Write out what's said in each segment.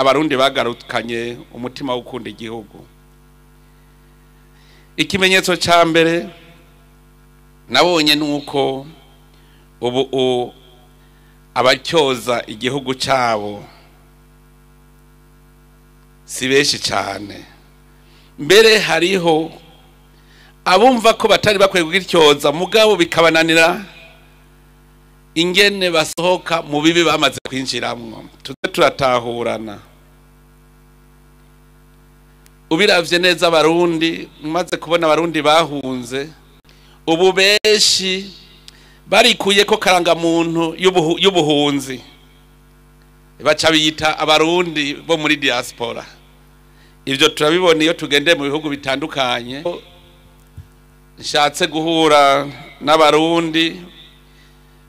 abarundi bagarukanye umutima wo gukunda igihugu. Ikimenyetso ca mbere nabonye nuko ubu abacyoza igihugu cyabo si benshi cyane, mbere hariho abumva ko batari bakwiye kugityoza mugabo bikabananira ingene basohoka mu bibi bamaze kwinjiramwo. Tuze turatahurana. Ubiravye neza abarundi, maze kubona abarundi bahunze, ubu benshi barikuye ko karanga muntu y'ubuhunzi, baca biyita abarundi bo muri diaspora. Ivyo turabibona iyo tugende mu bihugu bitandukanye. Nshatse guhura n'abarundi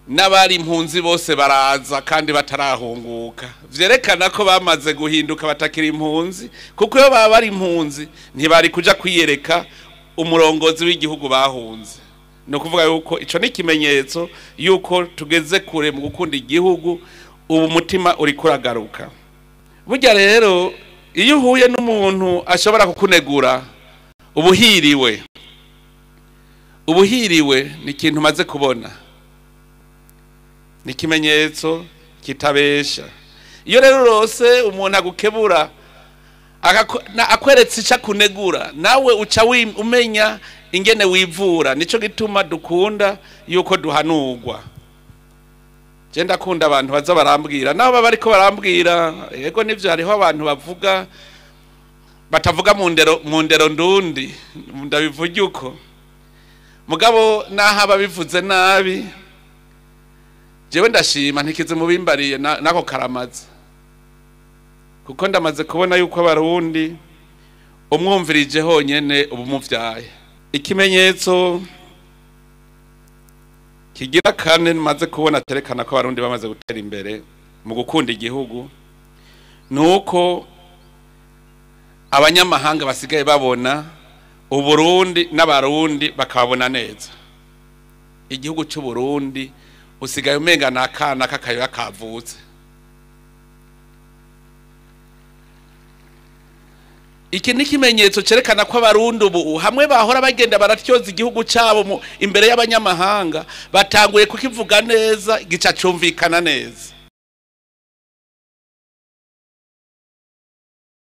n'abari impunzi bose baraza kandi batarahunguka, vyerekana ko bamaze guhinduka batakiri impunzi, kuko iyo baba bari impunzi ntibari kuja kwiyereka umurongozi w'igihugu bahunze. No kuvuga yuko ico ni kimenyetso yuko tugeze kure mu gukunda igihugu, ubu mutima uri kuragaruka. Burya rero iyo uhuye n'umuntu ashobora kukunegura, ubuhiriwe ni ikintu maze kubona, ni ikimenyetso kitabesha. Iyo rero rose umuntu agukebura akweretse ica kunegura, nawe uca umenya ingene wivura. Nico gituma dukunda yuko duhanurwa. Je ndakunda abantu baza barambwira, nabo bariko barambwira, yego nivyo hariho abantu bavuga batavuga mu ndero ndundi, ndabivuga uko mugabo naho babivuze nabi, jewe ndashima ntikize mubimbariye nako karamaze, kuko ndamaze kubona yuko abarundi umwumvirije honyene ubu muvyaye. Ikimenyetso kigira kane maze kubona terekana ko abarundi bamaze gutera imbere mu gukunda igihugu, nuko abanyamahanga basigaye babona uburundi n'abarundi bakabona neza. Igihugu cy'u Burundi usigaye umenga nakana kakayoya kavutse. Iki ni kimenyetso cerekana ko abarundi ubu hamwe bahora bagenda baratyoza igihugu cyabo imbere y'abanyamahanga, batanguye kukivuga neza, gica cumvikana neza.